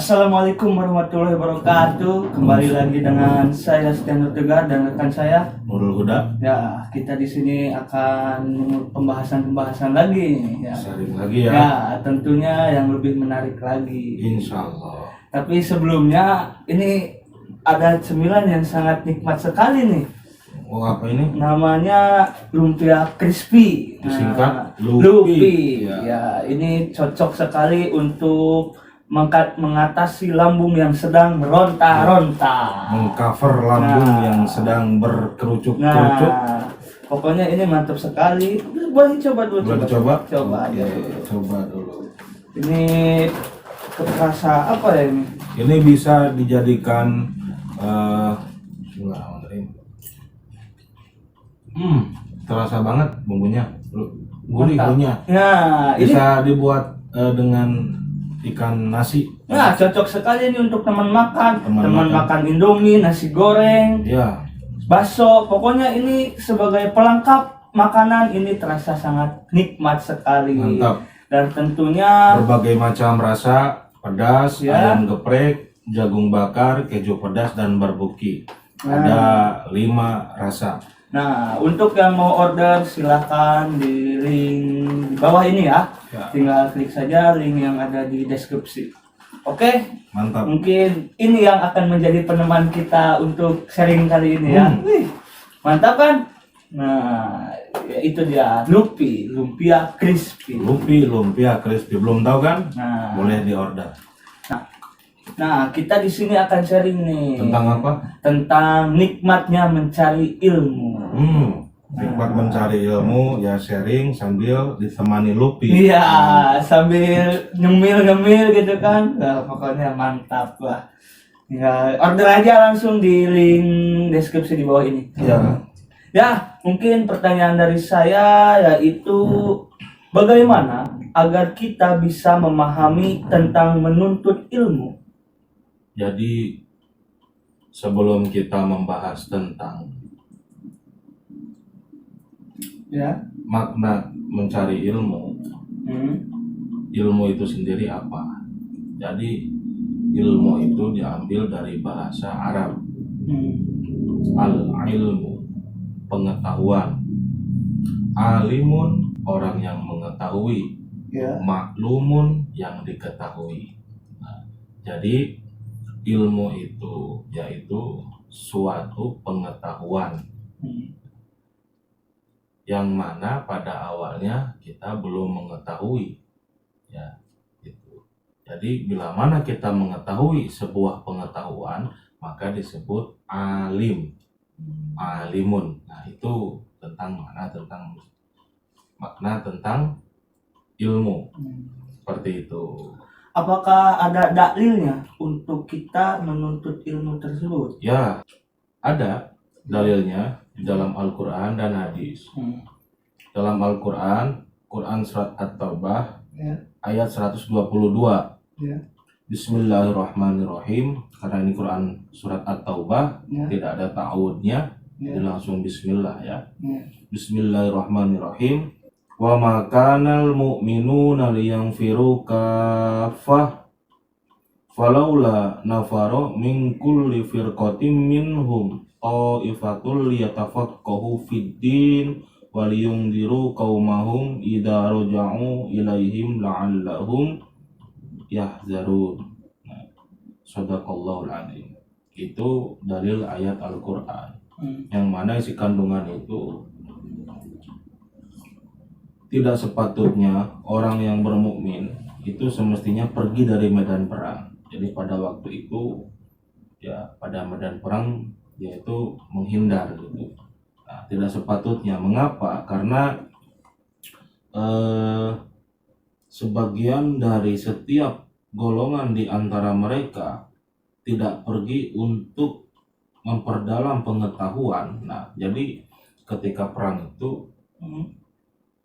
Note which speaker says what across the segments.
Speaker 1: Assalamualaikum warahmatullahi wabarakatuh. Kembali lagi dengan saya Stiano Tegar dan rekan saya
Speaker 2: Nurul Huda.
Speaker 1: Ya, kita di sini akan pembahasan lagi nih, ya.
Speaker 2: Sharing lagi ya.
Speaker 1: Ya, tentunya yang lebih menarik lagi.
Speaker 2: Insya Allah.
Speaker 1: Tapi sebelumnya ini ada cemilan yang sangat nikmat sekali nih.
Speaker 2: Oh, apa ini?
Speaker 1: Namanya lumpia crispy.
Speaker 2: Disingkat
Speaker 1: Lupi.
Speaker 2: Ya.
Speaker 1: Ya, ini cocok sekali untuk mengatasi lambung yang sedang meronta-ronta.
Speaker 2: Mengcover lambung yang sedang berkerucut-kerucut.
Speaker 1: Nah, pokoknya ini mantap sekali. Boleh coba dulu.
Speaker 2: Boleh coba?
Speaker 1: Coba aja.
Speaker 2: Coba dulu.
Speaker 1: Ini terasa apa ya ini?
Speaker 2: Ini bisa dijadikan terasa banget bumbunya. Gurih-gurihnya.
Speaker 1: Nah,
Speaker 2: Bisa dibuat dengan ikan nasi.
Speaker 1: Nah, cocok sekali ini untuk teman makan.
Speaker 2: Teman
Speaker 1: makan Indomie, nasi goreng,
Speaker 2: Ya.
Speaker 1: bakso. Pokoknya ini sebagai pelengkap makanan ini terasa sangat nikmat sekali.
Speaker 2: Mantap.
Speaker 1: Dan tentunya
Speaker 2: Berbagai macam rasa, pedas,
Speaker 1: Ya.
Speaker 2: ayam geprek, jagung bakar, keju pedas, dan barbuki. Ada 5 rasa.
Speaker 1: Nah, untuk yang mau order silahkan di link di bawah ini ya.
Speaker 2: Ya.
Speaker 1: Tinggal klik saja link yang ada di deskripsi. Oke,
Speaker 2: Mantap.
Speaker 1: mungkin ini yang akan menjadi peneman kita untuk sharing kali ini ya. Wih, mantap kan? Nah, ya itu dia lumpia crispy.
Speaker 2: Lumpia crispy. Belum tahu kan?
Speaker 1: Nah,
Speaker 2: Boleh diorder.
Speaker 1: Nah, kita di sini akan sharing nih
Speaker 2: Tentang apa?
Speaker 1: tentang nikmatnya mencari ilmu.
Speaker 2: Nikmat mencari ilmu, ya sharing sambil ditemani Lupi.
Speaker 1: Iya, sambil ngemil gitu kan. Nah, pokoknya mantap lah. Ya, order aja langsung di link deskripsi di bawah ini.
Speaker 2: Ya.
Speaker 1: Ya, mungkin pertanyaan dari saya yaitu bagaimana agar kita bisa memahami tentang menuntut ilmu?
Speaker 2: Jadi sebelum kita membahas tentang makna mencari ilmu, ilmu itu sendiri apa? Jadi ilmu itu diambil dari bahasa Arab. Al-ilmu, pengetahuan. Alimun, orang yang mengetahui. Maklumun, yang diketahui. Nah, jadi ilmu itu yaitu suatu pengetahuan yang mana pada awalnya kita belum mengetahui, ya gitu. Jadi bila mana kita mengetahui sebuah pengetahuan, maka disebut alim, alimun. Nah, itu tentang makna tentang ilmu. Seperti itu.
Speaker 1: Apakah ada dalilnya untuk kita menuntut ilmu tersebut?
Speaker 2: Ya, ada dalilnya di dalam Al-Quran dan hadis. Dalam Al-Quran, Quran Surat At-Taubah, ayat 122. Bismillahirrahmanirrahim. Karena ini Quran Surat At-Taubah, tidak ada ta'awudnya, jadi langsung bismillah ya. Bismillahirrahmanirrahim. Wa ma kanal mu'minuna liyanfiru kaffah falaula nafaro min kulli firqatin minhum ta'ifatul liyatafaqahu fid din wa liyundiru qaumahum idza raja'u ilaihim la'allahum yahzarun. Shadaqallahul adzim. Itu dalil ayat Al-Qur'an. Yang mana isi kandungan itu tidak sepatutnya orang yang bermukmin itu semestinya pergi dari medan perang. Jadi pada waktu itu ya pada medan perang yaitu menghindar gitu. Nah, tidak sepatutnya. Mengapa? Karena sebagian dari setiap golongan di antara mereka tidak pergi untuk memperdalam pengetahuan. Nah, jadi ketika perang itu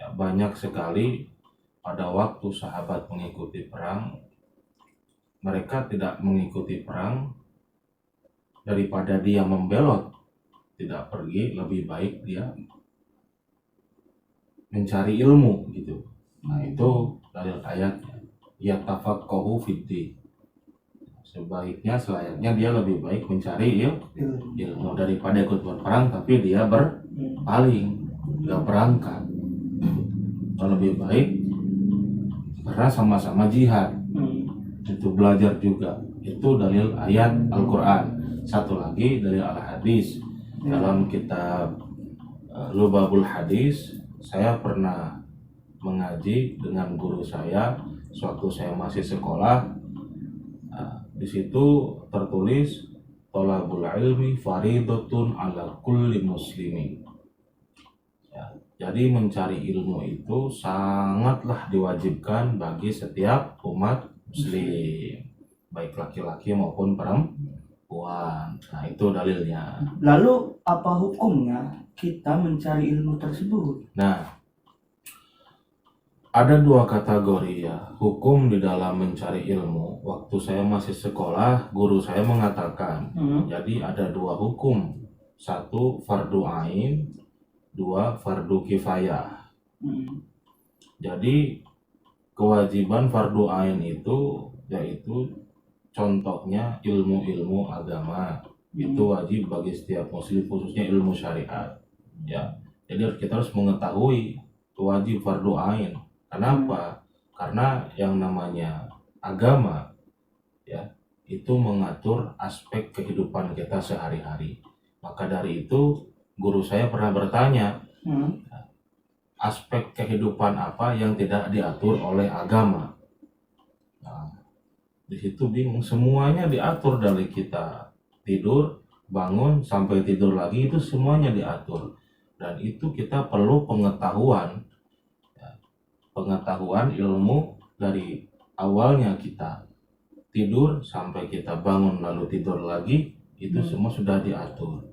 Speaker 2: ya, banyak sekali pada waktu sahabat mengikuti perang, mereka tidak mengikuti perang daripada dia membelot, tidak pergi, lebih baik dia mencari ilmu gitu. Nah, itu dalil ayatnya. Yatafaqahu fiddin. sebaiknya selayaknya dia lebih baik mencari
Speaker 1: Ilmu.
Speaker 2: ilmu daripada ikut berperang tapi dia berpaling, nggak berangkat. Lebih baik karena sama-sama jihad, itu belajar juga. Itu dalil ayat Al-Quran. Satu lagi dalil al-hadis. Dalam kitab Lubabul Hadis, saya pernah mengaji dengan guru saya sewaktu saya masih sekolah. Di situ tertulis thalabul ilmi faridatun ala kulli muslimin. Ya, jadi mencari ilmu itu sangatlah diwajibkan bagi setiap umat muslim, baik laki-laki maupun perempuan. Nah, itu dalilnya.
Speaker 1: Lalu apa hukumnya kita mencari ilmu tersebut?
Speaker 2: Nah, ada dua kategori ya hukum di dalam mencari ilmu. Waktu saya masih sekolah, guru saya mengatakan, jadi ada dua hukum. Satu fardu ain, dua fardu kifayah. Jadi kewajiban fardu ain itu yaitu contohnya ilmu-ilmu agama. Itu wajib bagi setiap muslim, khususnya ilmu syariat. Ya, jadi kita harus mengetahui wajib fardu ain. Kenapa? Karena yang namanya agama ya itu mengatur aspek kehidupan kita sehari-hari. Maka dari itu guru saya pernah bertanya, aspek kehidupan apa yang tidak diatur oleh agama? Nah, di situ bingung, semuanya diatur dari kita tidur, bangun sampai tidur lagi itu semuanya diatur. Dan itu kita perlu pengetahuan ilmu dari awalnya kita tidur sampai kita bangun lalu tidur lagi, itu semua sudah diatur.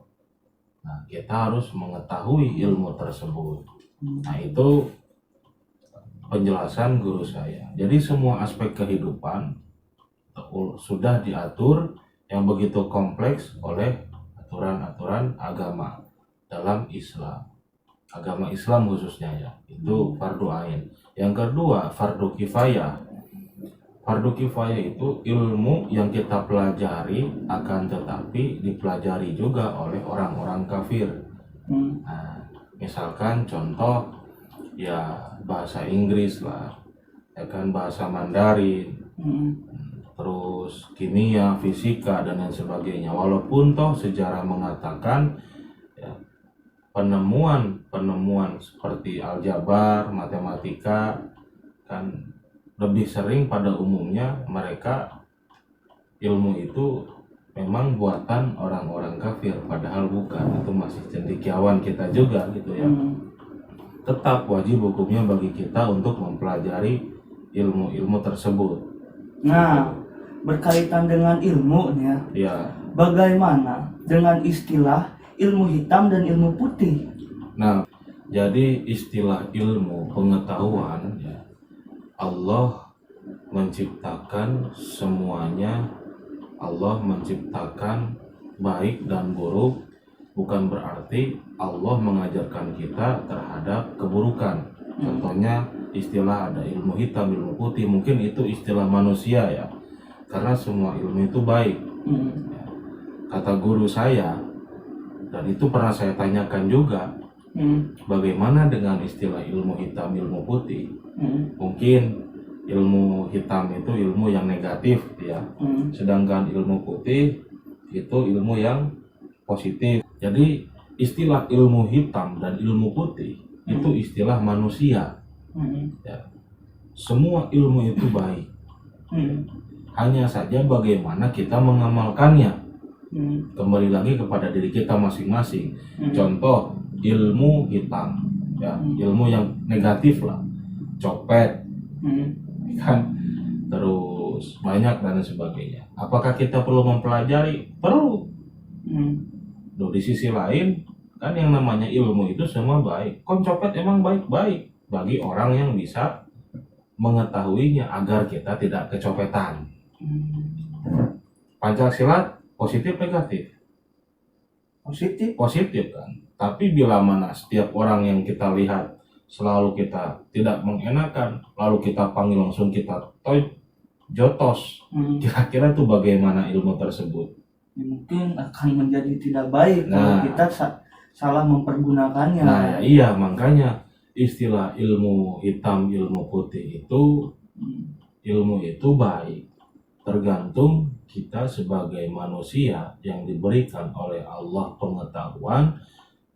Speaker 2: Nah, kita harus mengetahui ilmu tersebut. Nah, itu penjelasan guru saya. Jadi semua aspek kehidupan sudah diatur yang begitu kompleks oleh aturan-aturan agama dalam Islam. Agama Islam khususnya ya, itu fardu ain. Yang kedua, fardu kifayah. Fardu kifayah itu ilmu yang kita pelajari akan tetapi dipelajari juga oleh orang-orang kafir. Nah, misalkan contoh ya bahasa Inggris lah, ya kan, bahasa Mandarin, terus kimia, fisika dan lain sebagainya. Walaupun toh sejarah mengatakan ya, penemuan seperti aljabar, matematika kan lebih sering pada umumnya mereka ilmu itu memang buatan orang-orang kafir, padahal bukan. Itu masih cendekiawan kita juga gitu ya. Tetap wajib hukumnya bagi kita untuk mempelajari ilmu-ilmu tersebut.
Speaker 1: Nah, berkaitan dengan ilmu ya.
Speaker 2: Ya.
Speaker 1: Bagaimana dengan istilah ilmu hitam dan ilmu putih?
Speaker 2: Nah, jadi istilah ilmu pengetahuan ya, Allah menciptakan semuanya. Allah menciptakan baik dan buruk, bukan berarti Allah mengajarkan kita terhadap keburukan. Contohnya istilah ada ilmu hitam, ilmu putih, mungkin itu istilah manusia ya, karena semua ilmu itu baik. Kata guru saya, dan itu pernah saya tanyakan juga, bagaimana dengan istilah ilmu hitam, ilmu putih? Mungkin ilmu hitam itu ilmu yang negatif ya, sedangkan ilmu putih itu ilmu yang positif. Jadi istilah ilmu hitam dan ilmu putih itu istilah manusia ya. Semua ilmu itu baik, hanya saja bagaimana kita mengamalkannya. Kembali lagi kepada diri kita masing-masing. Contoh ilmu hitam ya, ilmu yang negatif lah, copet kan, terus banyak dan sebagainya. Apakah kita perlu mempelajari? Perlu. Loh, di sisi lain kan yang namanya ilmu itu semua baik. Kon copet emang baik-baik bagi orang yang bisa mengetahuinya agar kita tidak kecopetan. Pancasila positif negatif? Positif kan. Tapi bila mana setiap orang yang kita lihat selalu kita tidak mengenakan, lalu kita panggil langsung kita toy, jotos. Kira-kira tuh bagaimana ilmu tersebut?
Speaker 1: Ya, mungkin akan menjadi tidak baik kalau
Speaker 2: Nah.
Speaker 1: kita salah mempergunakannya.
Speaker 2: Nah, iya, makanya istilah ilmu hitam, ilmu putih itu, ilmu itu baik. Tergantung kita sebagai manusia yang diberikan oleh Allah pengetahuan,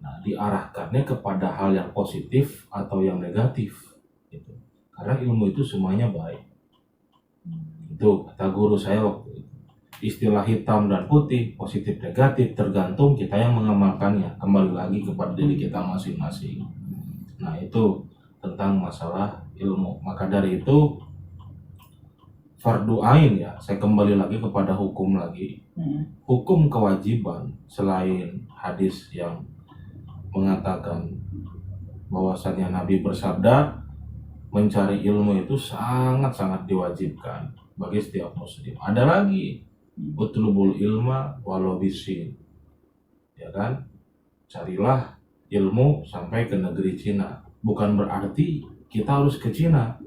Speaker 2: nah diarahkannya kepada hal yang positif atau yang negatif. Gitu. Karena ilmu itu semuanya baik. Itu kata guru saya waktu itu. Istilah hitam dan putih, positif negatif, tergantung kita yang mengamalkannya. Kembali lagi kepada diri kita masing-masing. Nah itu tentang masalah ilmu. Maka dari itu fardu ain ya, saya kembali lagi kepada hukum lagi. Hukum kewajiban selain hadis yang mengatakan bahwasannya Nabi bersabda mencari ilmu itu sangat-sangat diwajibkan bagi setiap muslim. Ada lagi utlubul ilma walau bisin, ya kan? Carilah ilmu sampai ke negeri Cina. Bukan berarti kita harus ke Cina,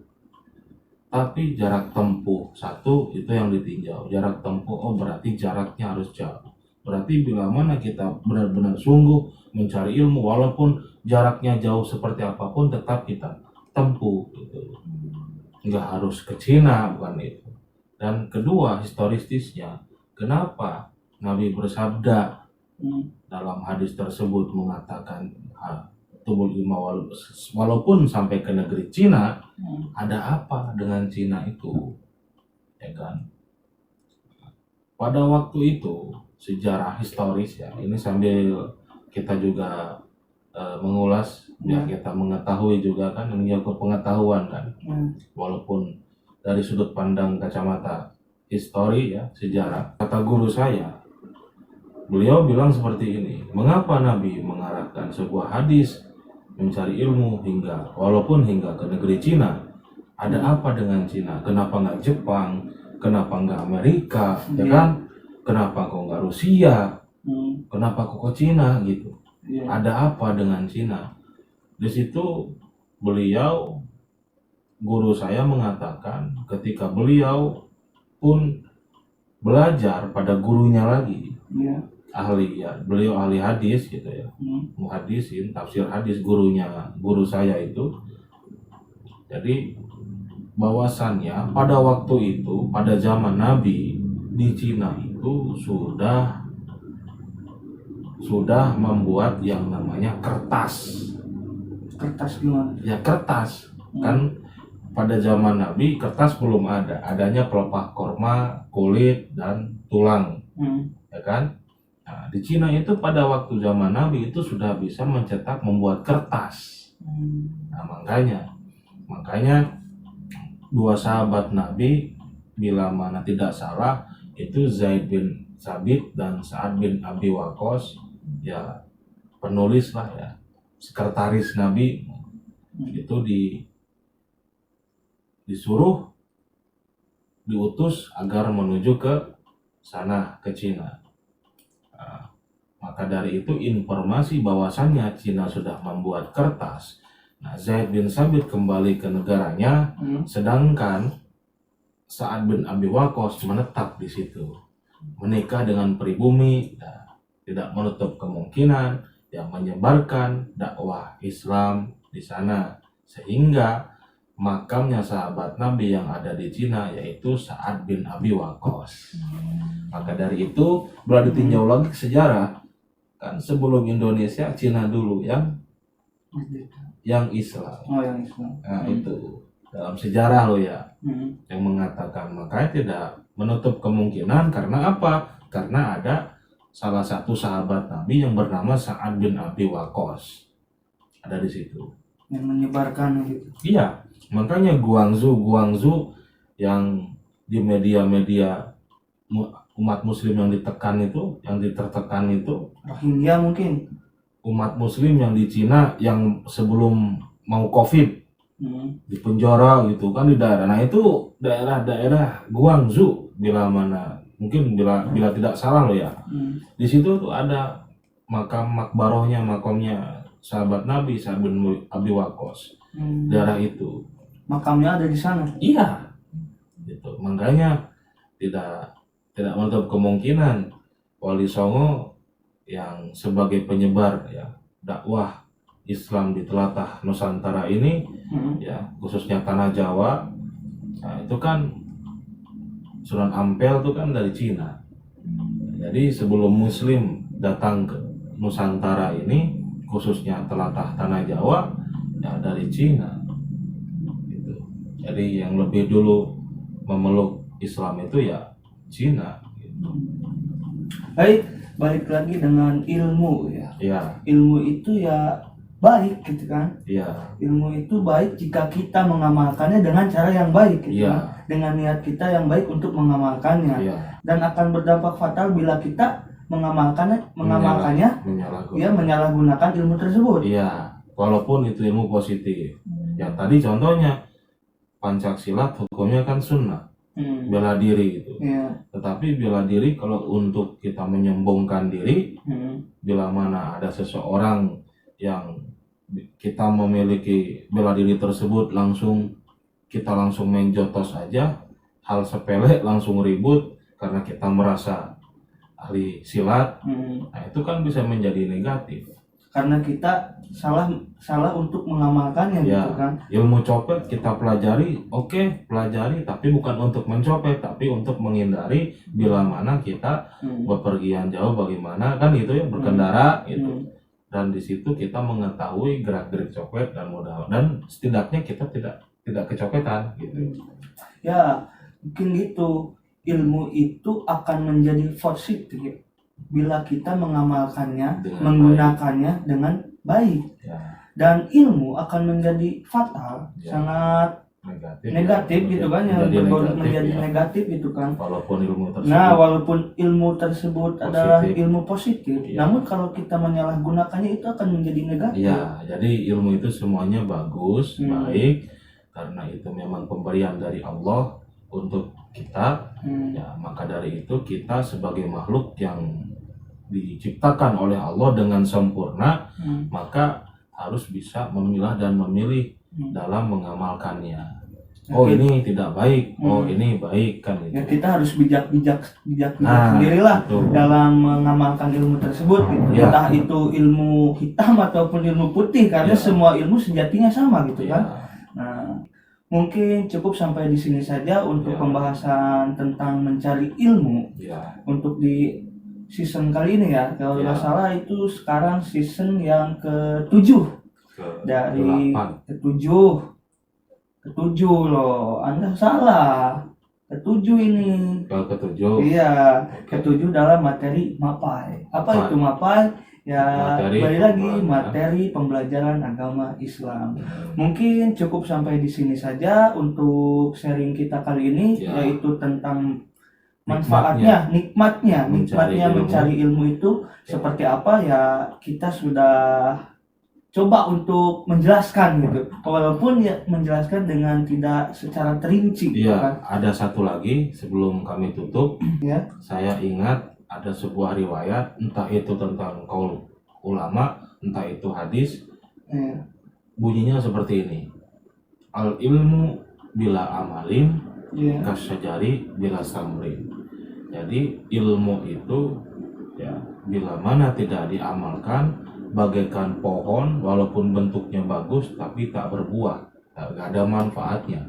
Speaker 2: tapi jarak tempuh satu itu yang ditinjau. Jarak tempuh, oh berarti jaraknya harus jauh. Berarti bila mana kita benar-benar sungguh mencari ilmu, walaupun jaraknya jauh seperti apapun, tetap kita tempuh gitu. Nggak harus ke Cina, bukan itu. Dan kedua, historistisnya, kenapa Nabi bersabda dalam hadis tersebut mengatakan tubul ilma walaupun sampai ke negeri Cina, ada apa dengan Cina itu, ya kan? Pada waktu itu sejarah historis ya, ini sambil kita juga mengulas biar kita mengetahui juga kan, menjaga pengetahuan kan, walaupun dari sudut pandang kacamata histori ya, sejarah. Kata guru saya, beliau bilang seperti ini, mengapa Nabi mengarahkan sebuah hadis mencari ilmu walaupun hingga ke negeri Cina? Ada apa dengan Cina? Kenapa nggak Jepang? Kenapa nggak Amerika? Ya kan? Kenapa kok nggak Rusia? Kenapa kok ke Cina gitu? Ada apa dengan Cina? Di situ beliau, guru saya mengatakan ketika beliau pun belajar pada gurunya lagi, ahli ya, beliau ahli hadis gitu ya, muhadisin, tafsir hadis, guru saya itu. Jadi bahwasannya pada waktu itu, pada zaman Nabi di Cina itu sudah membuat yang namanya kertas.
Speaker 1: Kertas gimana?
Speaker 2: Ya kertas kan pada zaman Nabi kertas belum ada, adanya pelepah korma, kulit dan tulang, ya kan? Nah, di Cina itu pada waktu zaman Nabi itu sudah bisa mencetak, membuat kertas. Nah, makanya dua sahabat Nabi bila mana tidak salah itu Zaid bin Sabit dan Sa'ad bin Abi Waqqas, ya penulis lah ya, sekretaris Nabi itu disuruh diutus agar menuju ke sana, ke Cina. Maka dari itu informasi bahwasannya Cina sudah membuat kertas. Nah, Zaid bin Sabit kembali ke negaranya, sedangkan Sa'ad bin Abi Waqqas menetap di situ, menikah dengan pribumi, tidak menutup kemungkinan yang menyebarkan dakwah Islam di sana, sehingga makamnya sahabat Nabi yang ada di Cina yaitu Sa'ad bin Abi Waqqas. Maka dari itu bila ditinjau lagi sejarah, kan sebelum Indonesia Cina dulu yang Islam.
Speaker 1: Oh, yang Islam.
Speaker 2: Nah, itu dalam sejarah lo ya, yang mengatakan, makanya tidak menutup kemungkinan. Karena apa? Karena ada salah satu sahabat Nabi yang bernama Sa'ad bin Abi Waqqas ada di situ
Speaker 1: yang menyebarkan gitu.
Speaker 2: Iya, makanya Guangzhou yang di media-media umat muslim yang ditekan itu, yang ditertekan itu,
Speaker 1: Rohingya mungkin.
Speaker 2: umat muslim yang di Cina yang sebelum mau Covid di penjara gitu kan, di daerah. Nah itu daerah-daerah Guangzhou bila mana, mungkin bila tidak salah loh ya. Di situ tuh ada makamnya sahabat Nabi Sa'ad bin Abi Waqqas. Daerah itu.
Speaker 1: Makamnya ada di sana.
Speaker 2: Iya. gitu. Makanya tidak menutup kemungkinan Wali Songo yang sebagai penyebar ya dakwah Islam di telatah Nusantara ini ya khususnya tanah Jawa, nah itu kan Sunan Ampel itu kan dari Cina. Jadi sebelum Muslim datang ke Nusantara ini khususnya telatah tanah Jawa ya dari Cina gitu. Jadi yang lebih dulu memeluk Islam itu ya Cina gitu.
Speaker 1: Baik, balik lagi dengan ilmu ya.
Speaker 2: Ya,
Speaker 1: Ilmu itu ya baik gitu kan.
Speaker 2: ya,
Speaker 1: Ilmu itu baik jika kita mengamalkannya dengan cara yang baik gitu
Speaker 2: Iya.
Speaker 1: kan. Dengan niat kita yang baik untuk mengamalkannya.
Speaker 2: ya,
Speaker 1: Dan akan berdampak fatal bila kita mengamalkannya ya menyalahgunakan ilmu tersebut.
Speaker 2: Iya, walaupun itu ilmu positif. Ya tadi contohnya Pancasila hukumnya kan sunnah, bela diri gitu.
Speaker 1: Ya.
Speaker 2: Tetapi bela diri kalau untuk kita menyombongkan diri, bila mana ada seseorang yang kita memiliki bela diri tersebut kita langsung main jotos aja, hal sepele langsung ribut karena kita merasa ahli silat, nah itu kan bisa menjadi negatif.
Speaker 1: Karena kita salah untuk mengamalkannya
Speaker 2: Ya,
Speaker 1: gitu kan.
Speaker 2: ilmu copet kita pelajari, oke, pelajari, tapi bukan untuk mencopet, tapi untuk menghindari bila mana kita bepergian jauh bagaimana kan gitu ya, berkendara gitu. Dan di situ kita mengetahui gerak-gerik copet dan setidaknya kita tidak kecopetan gitu.
Speaker 1: Ya, mungkin gitu. Ilmu itu akan menjadi positif bila kita mengamalkannya,
Speaker 2: Dengan
Speaker 1: menggunakannya dengan baik.
Speaker 2: Ya,
Speaker 1: Dan ilmu akan menjadi fatal,
Speaker 2: Ya.
Speaker 1: sangat negatif
Speaker 2: ya,
Speaker 1: gitu kan, yang menjadi negatif gitu kan.
Speaker 2: Walaupun ilmu tersebut
Speaker 1: Nah, walaupun ilmu tersebut adalah
Speaker 2: Positif.
Speaker 1: ilmu positif,
Speaker 2: Ya.
Speaker 1: namun kalau kita menyalahgunakannya itu akan menjadi negatif.
Speaker 2: ya, jadi ilmu itu semuanya bagus,
Speaker 1: Hmm.
Speaker 2: baik, karena itu memang pemberian dari Allah untuk kita. Ya, maka dari itu kita sebagai makhluk yang diciptakan oleh Allah dengan sempurna, maka harus bisa memilah dan memilih dalam mengamalkannya. Oh, ini tidak baik, oh ini baik kan itu.
Speaker 1: Ya, kita harus bijak
Speaker 2: Nah,
Speaker 1: sendirilah
Speaker 2: itu.
Speaker 1: dalam mengamalkan ilmu tersebut gitu.
Speaker 2: Ya.
Speaker 1: Entah itu ilmu hitam ataupun ilmu putih, karena
Speaker 2: Ya.
Speaker 1: semua ilmu sejatinya sama gitu
Speaker 2: Ya,
Speaker 1: kan. Nah, mungkin cukup sampai di sini saja untuk
Speaker 2: Ya.
Speaker 1: pembahasan tentang mencari ilmu
Speaker 2: ya,
Speaker 1: untuk di season kali ini ya. Kalau
Speaker 2: Ya.
Speaker 1: nggak salah itu sekarang season yang ke-7 dari
Speaker 2: ke-8.
Speaker 1: ketujuh loh. Anda salah. Ketujuh ini.
Speaker 2: ke-7.
Speaker 1: Iya, ketujuh dalam materi MAPAI. Apa itu MAPAI? Ya, kembali lagi materi pembelajaran agama Islam. Mungkin cukup sampai di sini saja untuk sharing kita kali ini,
Speaker 2: Ya.
Speaker 1: yaitu tentang manfaatnya, nikmatnya mencari ilmu itu seperti apa ya, kita sudah coba untuk menjelaskan gitu, walaupun ya menjelaskan dengan tidak secara terinci.
Speaker 2: Iya,
Speaker 1: kan?
Speaker 2: ada satu lagi sebelum kami tutup.
Speaker 1: Ya.
Speaker 2: Saya ingat ada sebuah riwayat, entah itu tentang qaul ulama, entah itu hadis,
Speaker 1: Ya.
Speaker 2: bunyinya seperti ini. Al ilmu bila amalin,
Speaker 1: Ya.
Speaker 2: kasyajari bila samrin. Jadi ilmu itu ya bila mana tidak diamalkan, bagaikan pohon walaupun bentuknya bagus tapi tak berbuah, tak ada manfaatnya.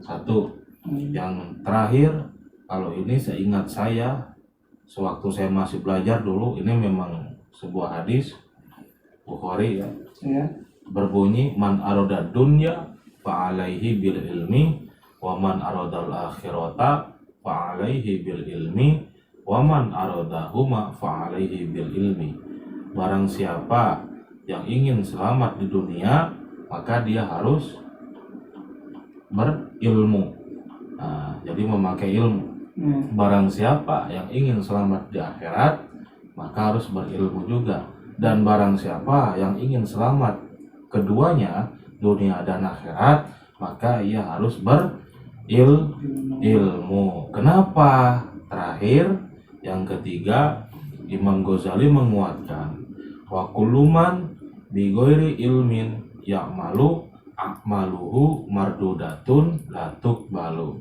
Speaker 2: Satu. Yang terakhir, kalau ini seingat saya sewaktu saya masih belajar dulu, ini memang sebuah hadis Bukhari ya,
Speaker 1: Ya.
Speaker 2: berbunyi man aroda dunya fa'alaihi bil ilmi wa man arodal akhirata fa'alaihi bil ilmi wa man arodahuma fa'alaihi bil ilmi. Barang siapa yang ingin selamat di dunia, maka dia harus berilmu. Nah, jadi memakai ilmu. Barang siapa yang ingin selamat di akhirat, maka harus berilmu juga. Dan barang siapa yang ingin selamat keduanya, dunia dan akhirat, maka ia harus berilmu. Kenapa? Terakhir, yang ketiga, Imam Ghazali menguatkan wa kulluman bi ghairi ilmin ya'malu akmaluhu mardudatun la tuqbalu.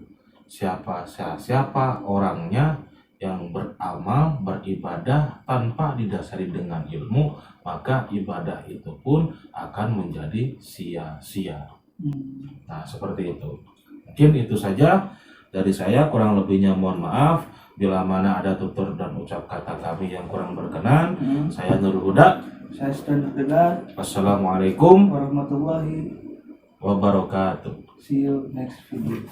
Speaker 2: siapa orangnya yang beramal, beribadah tanpa didasari dengan ilmu, maka ibadah itu pun akan menjadi sia-sia. Nah, seperti itu. Mungkin itu saja dari saya, kurang lebihnya mohon maaf. Bila mana ada tutur dan ucap kata kami yang kurang berkenan, saya Nurul Huda.
Speaker 1: Saya sudah terdengar.
Speaker 2: Wassalamualaikum
Speaker 1: Warahmatullahi
Speaker 2: wabarakatuh.
Speaker 1: See you next video.